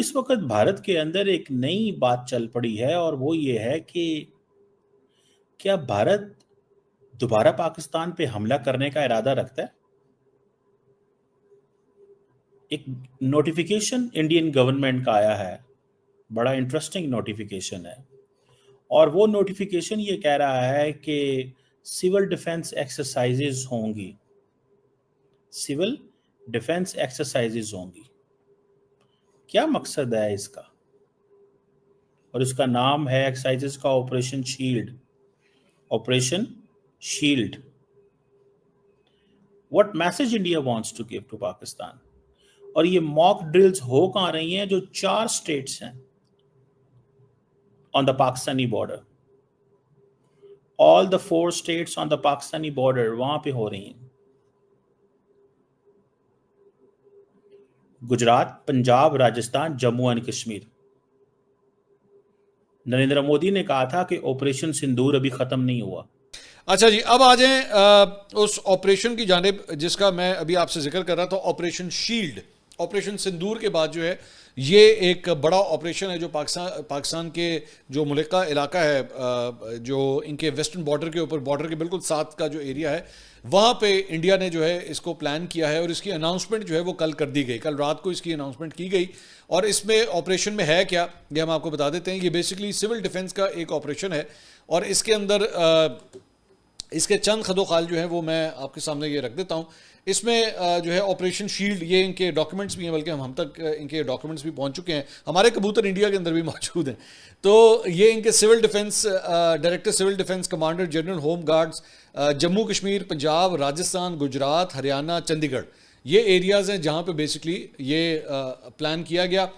इस वक्त भारत के अंदर एक नई बात चल पड़ी है और वो ये है कि क्या भारत दोबारा पाकिस्तान पे हमला करने का इरादा रखता है। एक नोटिफिकेशन इंडियन गवर्नमेंट का आया है, बड़ा इंटरेस्टिंग नोटिफिकेशन है। और वो नोटिफिकेशन ये कह रहा है कि सिविल डिफेंस एक्सरसाइजेज होंगी, सिविल डिफेंस एक्सरसाइजेज होंगी। क्या मकसद है इसका? और इसका नाम है एक्सरसाइजेज का Operation Shield. Operation Shield. What message India wants to give to Pakistan? और ये मॉक ड्रिल्स हो कहां रही हैं? जो 4 स्टेट्स हैं on the Pakistani border, all the 4 states on the Pakistani border, वहां पे हो रही हैं। गुजरात, पंजाब, राजस्थान, जम्मू एंड कश्मीर। नरेंद्र मोदी ने कहा था कि ऑपरेशन सिंदूर अभी खत्म नहीं हुआ। अच्छा जी, अब आ जाएं उस ऑपरेशन की जानिब जिसका मैं अभी आपसे जिक्र कर रहा था, ऑपरेशन शील्ड। ऑपरेशन सिंदूर के बाद जो है ये एक बड़ा ऑपरेशन है जो पाकिस्तान के जो मुल्का इलाका है, जो इनके वेस्टर्न बॉर्डर के ऊपर, बॉर्डर के बिल्कुल साथ का जो एरिया है, वहाँ पे इंडिया ने जो है इसको प्लान किया है और इसकी अनाउंसमेंट जो है वो कल कर दी गई। कल रात को इसकी अनाउंसमेंट की गई। और इसमें ऑपरेशन में है क्या, ये हम आपको बता देते हैं। ये बेसिकली सिविल डिफेंस का एक ऑपरेशन है और इसके अंदर इसके चंद खदोखाल जो है वो मैं आपके सामने ये रख देता हूँ। इसमें जो है ऑपरेशन शील्ड, ये इनके डॉक्यूमेंट्स भी हैं, बल्कि हम तक इनके डॉक्यूमेंट्स भी पहुंच चुके हैं। हमारे कबूतर इंडिया के अंदर भी मौजूद हैं। तो ये इनके civil defence director civil defence, commander general home guards, Jammu Kashmir, Punjab, Rajasthan, Gujarat, Haryana, Chandigarh, ये एरियाज़ हैं जहाँ पे बेसिकली ये प्लान किया गया।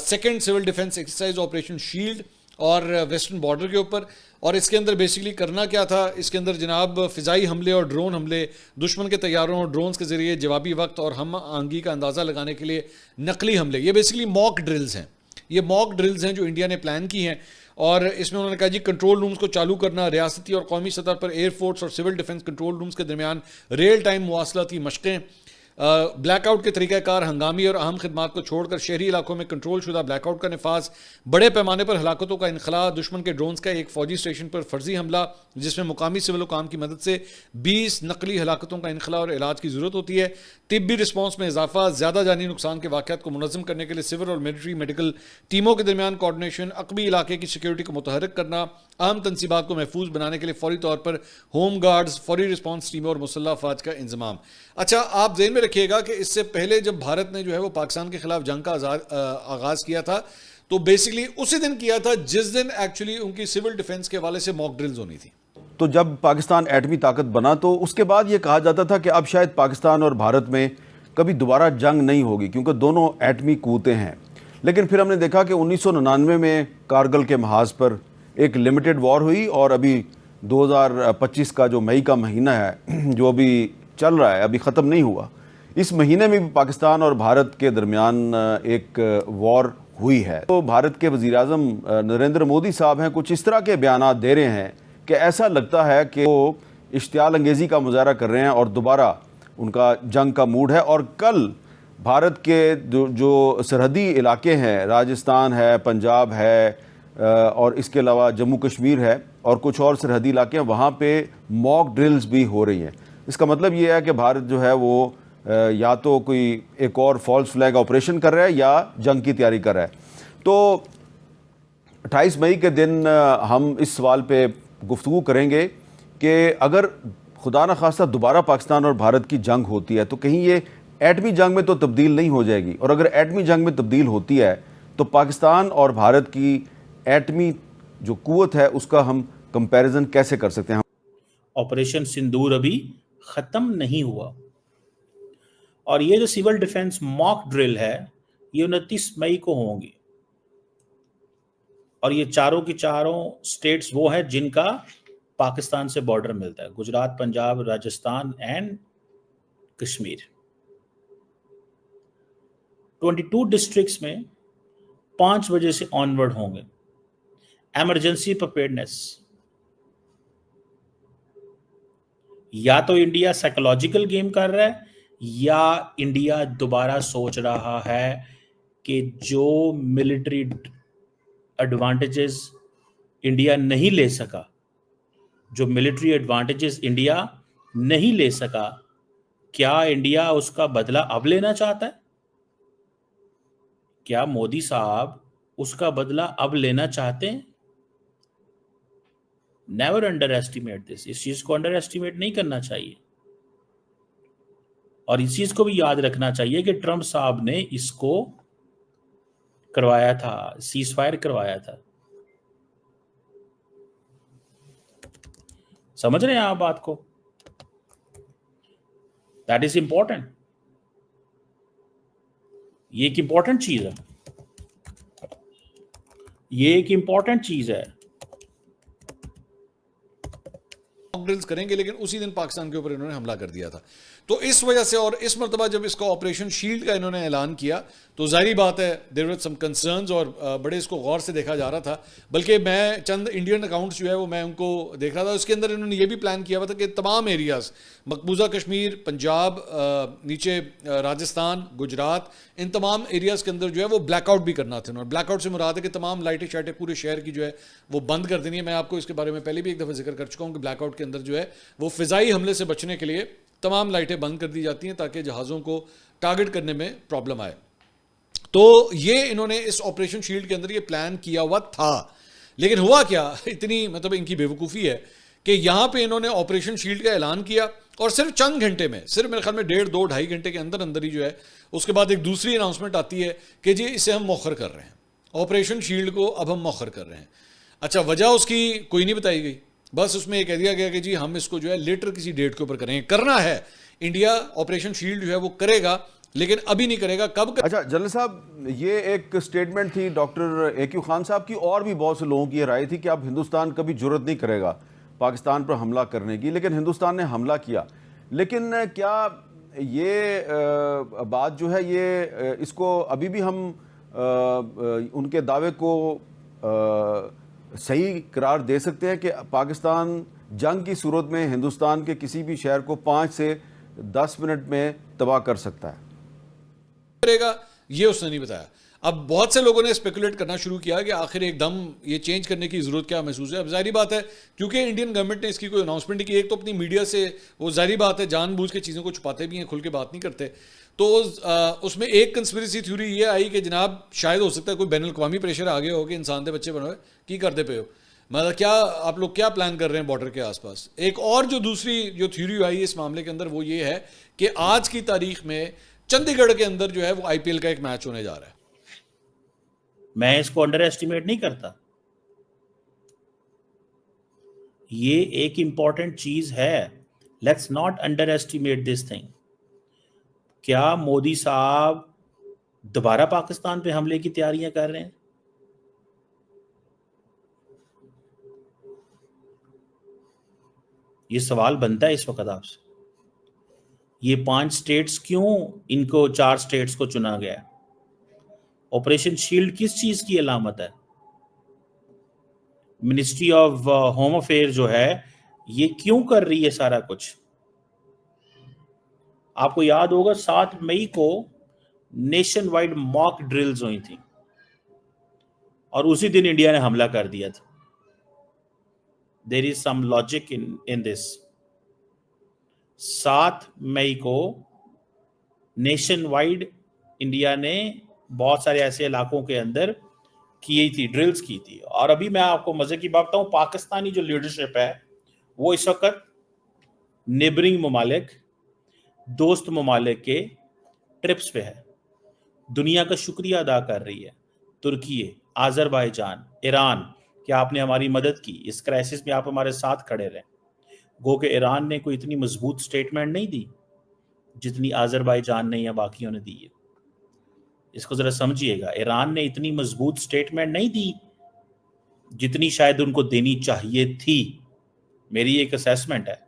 Second civil defence exercise Operation Shield और वेस्टर्न बॉर्डर के ऊपर। और इसके अंदर बेसिकली करना क्या था, इसके अंदर जनाब फ़िज़ाई हमले और ड्रोन हमले, दुश्मन के तैयारों और ड्रोन्स के ज़रिए जवाबी वक्त और हम आंगी का अंदाज़ा लगाने के लिए नकली हमले, ये बेसिकली मॉक ड्रिल्स हैं। ये मॉक ड्रिल्स हैं जो इंडिया ने प्लान की हैं। और इसमें उन्होंने कहा जी, कंट्रोल रूम्स को चालू करना, रियासती और कौमी सतह पर एयरफोर्स और सिविल डिफेंस कंट्रोल रूम्स के दरमियान रियल टाइम मुवासलाती मशक़ें, ब्लैकआउट के तरीक़ाकार, हंगामी और अहम खदमात को छोड़कर शहरी इलाकों में कंट्रोल शुदा ब्लैकआउट का नफाज, बड़े पैमाने पर हलाकतों का इनखला, दुश्मन के ड्रोन्स का एक फौजी स्टेशन पर फर्जी हमला जिसमें मुकामी सिविल काम की मदद से 20 नकली हलाकतों का इनखला और इलाज की ज़रूरत होती है। तिब्बी रिस्पॉन्स में इजाफा, ज़्यादा जानी नुकसान के वाक़यात को मुनज़्ज़म करने के लिए सिविल और मिलिट्री मेडिकल टीमों के दरमियान कोऑर्डिनेशन, अक़बी इलाके की सिक्योरिटी को मुतहरक करना, अहम तनसीबात को महफूज बनाने के लिए फौरी तौर पर होम गार्ड्स, फौरी रिस्पॉन्स टीमों और मुसल्लह अफवाज का इंतजाम। अच्छा, आप ज़हन में रखिएगा कि इससे पहले जब भारत ने जो है वो पाकिस्तान के खिलाफ जंग का आगाज़ किया था, तो बेसिकली उसी दिन किया था जिस दिन एक्चुअली उनकी सिविल डिफेंस के हवाले से मॉक ड्रिल्स होनी थी। तो जब पाकिस्तान एटमी ताकत बना तो उसके बाद ये कहा जाता था कि अब शायद पाकिस्तान और भारत में कभी दोबारा जंग नहीं होगी क्योंकि दोनों एटमी क़ुव्वतें हैं। लेकिन फिर हमने देखा कि 1999 में कारगिल के महाज पर एक लिमिटेड वॉर हुई और अभी 2025 का जो मई का महीना है जो अभी चल रहा है, अभी ख़त्म नहीं हुआ, इस महीने में भी पाकिस्तान और भारत के दरमियान एक वॉर हुई है। तो भारत के वज़ीर-ए-आज़म नरेंद्र मोदी साहब हैं, कुछ इस तरह के बयानात दे रहे हैं कि ऐसा लगता है कि वो इश्तियाल अंगेज़ी का मुज़ाहरा कर रहे हैं और दोबारा उनका जंग का मूड है। और कल भारत के जो सरहदी इलाके हैं, राजस्थान है, पंजाब है और इसके अलावा जम्मू कश्मीर है और कुछ और सरहदी इलाके हैं, वहाँ पे मॉक ड्रिल्स भी हो रही हैं। इसका मतलब ये है कि भारत जो है वो या तो कोई एक और फॉल्स फ्लैग ऑपरेशन कर रहा है या जंग की तैयारी कर रहा है। तो 28 मई के दिन हम इस सवाल पे गुफ्तगू करेंगे कि अगर खुदा न खास्ता दोबारा पाकिस्तान और भारत की जंग होती है तो कहीं ये एटमी जंग में तो तब्दील नहीं हो जाएगी, और अगर एटमी जंग में तब्दील होती है तो पाकिस्तान और भारत की एटमी जो कुव्वत है उसका हम कंपैरिजन कैसे कर सकते हैं। ऑपरेशन सिंदूर अभी ख़त्म नहीं हुआ और ये जो सिविल डिफेंस मॉक ड्रिल है ये 29 मई को होंगी। और ये चारों की चारों स्टेट्स वो हैं जिनका पाकिस्तान से बॉर्डर मिलता है, गुजरात, पंजाब, राजस्थान एंड कश्मीर। 22 डिस्ट्रिक्ट्स में 5 बजे से ऑनवर्ड होंगे। एमरजेंसी प्रिपेयर्डनेस, या तो इंडिया साइकोलॉजिकल गेम कर रहा है या इंडिया दोबारा सोच रहा है कि जो मिलिट्री एडवांटेजेस इंडिया नहीं ले सका, जो मिलिट्री एडवांटेजेस इंडिया नहीं ले सका, क्या इंडिया उसका बदला अब लेना चाहता है? क्या मोदी साहब उसका बदला अब लेना चाहते हैं? Never under estimate this. इस चीज को अंडर एस्टिमेट नहीं करना चाहिए, और इस चीज को भी याद रखना चाहिए कि ट्रंप साहब ने इसको करवाया था, सीज फायर करवाया था। समझ रहे हैं आप बात को? That is important. ये एक इंपॉर्टेंट चीज है, ये एक इंपॉर्टेंट चीज है। ड्रिल्स करेंगे, लेकिन उसी दिन पाकिस्तान के ऊपर इन्होंने हमला कर दिया था। तो इस वजह से, और इस मरतबा जब इसका ऑपरेशन शील्ड का इन्होंने ऐलान किया, तो जाहिर बात है देयर वर सम कंसर्न्स, और बड़े इसको गौर से देखा जा रहा था। बल्कि मैं चंद इंडियन अकाउंट्स जो है वो मैं उनको देख रहा था, उसके अंदर इन्होंने ये भी प्लान किया हुआ था कि तमाम एरियाज, मकबूजा कश्मीर, पंजाब, नीचे राजस्थान, गुजरात, इन तमाम एरियाज के अंदर जो है वो ब्लैकआउट भी करना था। उन्होंने ब्लैकआउट से मुराद है कि तमाम लाइटें शाइटें पूरे शहर की जो है वो बंद कर देनी है। मैं आपको इसके बारे में पहले भी एक दफ़ा जिक्र कर चुका हूँ कि ब्लैकआउट के अंदर जो है वो फ़िज़ाई हमले से बचने के लिए तमाम लाइटें बंद कर दी जाती हैं ताकि जहाज़ों को टारगेट करने में प्रॉब्लम आए। तो ये इन्होंने इस ऑपरेशन शील्ड के अंदर ये प्लान किया हुआ था, लेकिन हुआ क्या, इतनी मतलब इनकी बेवकूफ़ी है कि यहाँ पे इन्होंने ऑपरेशन शील्ड का ऐलान किया और सिर्फ चंद घंटे में, सिर्फ मेरे ख्याल में 1.5-2-2.5 घंटे के अंदर अंदर ही जो है उसके बाद एक दूसरी अनाउंसमेंट आती है कि जी इसे हम मौखर कर रहे हैं, ऑपरेशन शील्ड को अब हम मौखर कर रहे हैं। अच्छा, वजह उसकी कोई नहीं बताई गई, बस उसमें ये कह दिया गया कि जी हम इसको जो है लेटर किसी डेट के ऊपर करेंगे। करना है, इंडिया ऑपरेशन शील्ड जो है वो करेगा, लेकिन अभी नहीं करेगा। कब अच्छा जनरल साहब, ये एक स्टेटमेंट थी डॉक्टर AQ खान साहब की, और भी बहुत से लोगों की राय थी कि अब हिंदुस्तान कभी जुर्रत नहीं करेगा पाकिस्तान पर हमला करने की, लेकिन हिंदुस्तान ने हमला किया। लेकिन क्या ये बात जो है ये इसको अभी भी हम उनके दावे को सही करार दे सकते हैं कि पाकिस्तान जंग की सूरत में हिंदुस्तान के किसी भी शहर को 5 से 10 मिनट में तबाह कर सकता है? करेगा ये उसने नहीं बताया। अब बहुत से लोगों ने स्पेकुलेट करना शुरू किया कि आखिर एकदम ये चेंज करने की जरूरत क्या महसूस है। अब जाहिर बात है, क्योंकि इंडियन गवर्नमेंट ने इसकी कोई अनाउंसमेंट नहीं की, एक तो अपनी मीडिया से वो जाहिर बात है जानबूझ के चीज़ों को छुपाते भी हैं, खुल के बात नहीं करते। तो उसमें एक कंस्पिरेसी थ्योरी ये आई कि जनाब शायद हो सकता है कोई बैनुल अक़वामी प्रेशर आ गया हो कि इंसान दे बच्चे बने की करते पे हो, मतलब क्या आप लोग क्या प्लान कर रहे हैं बॉर्डर के आसपास। एक और जो दूसरी जो थ्योरी आई इस मामले के अंदर वो ये है कि आज की तारीख में चंडीगढ़ के अंदर जो है वो IPL का एक मैच होने जा रहा है। मैं इसको अंडर एस्टिमेट नहीं करता, ये एक इंपॉर्टेंट चीज है। Let's not under estimate this thing. क्या मोदी साहब दोबारा पाकिस्तान पे हमले की तैयारियां कर रहे हैं? ये सवाल बनता है इस वक्त आपसे। ये 5 स्टेट्स क्यों, इनको 4 स्टेट्स को चुना गया? ऑपरेशन शील्ड किस चीज की अलामत है? मिनिस्ट्री ऑफ होम अफेयर जो है ये क्यों कर रही है सारा कुछ? आपको याद होगा 7 मई को नेशन वाइड मॉक ड्रिल्स हुई थी और उसी दिन इंडिया ने हमला कर दिया था। There is some logic in this. 7 मई को नेशन वाइड इंडिया ने बहुत सारे ऐसे इलाकों के अंदर की थी, ड्रिल्स की थी। और अभी मैं आपको मजे की बात बताऊं, पाकिस्तानी जो लीडरशिप है वो इस वक्त नेबरिंग ममालिक, दोस्त ममालिक के ट्रिप्स पे है, दुनिया का शुक्रिया अदा कर रही है। तुर्की, आज़रबाईजान, ईरान कि आपने हमारी मदद की, इस क्राइसिस में आप हमारे साथ खड़े रहे। गो के ईरान ने कोई इतनी मजबूत स्टेटमेंट नहीं दी जितनी आज़रबाईजान ने या बाकियों ने दी है। इसको जरा समझिएगा, ईरान ने इतनी मजबूत स्टेटमेंट नहीं दी जितनी शायद उनको देनी चाहिए थी। मेरी एक असेसमेंट है।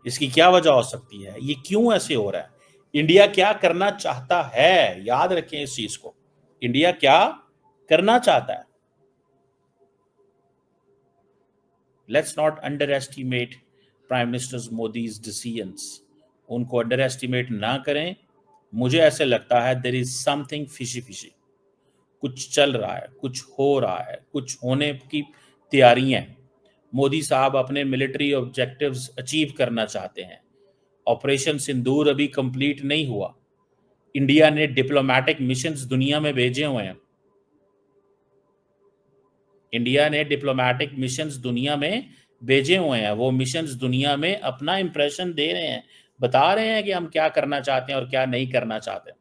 इसकी क्या वजह हो सकती है? ये क्यों ऐसे हो रहा है? इंडिया क्या करना चाहता है? याद रखें इस चीज को, इंडिया क्या करना चाहता है। Let's not underestimate prime minister Modi's decisions. उनको अंडर एस्टिमेट ना करें, मुझे ऐसे लगता है there is something fishy fishy, कुछ चल रहा है, कुछ हो रहा है, कुछ होने की तैयारियां हैं। मोदी साहब अपने मिलिट्री ऑब्जेक्टिव्स अचीव करना चाहते हैं। ऑपरेशन सिंदूर अभी कंप्लीट नहीं हुआ। इंडिया ने डिप्लोमेटिक मिशंस दुनिया में भेजे हुए हैं। इंडिया ने डिप्लोमेटिक मिशंस दुनिया में भेजे हुए हैं। वो मिशंस दुनिया में अपना इंप्रेशन दे रहे हैं, बता रहे हैं कि हम क्या करना चाहते हैं और क्या नहीं करना चाहते।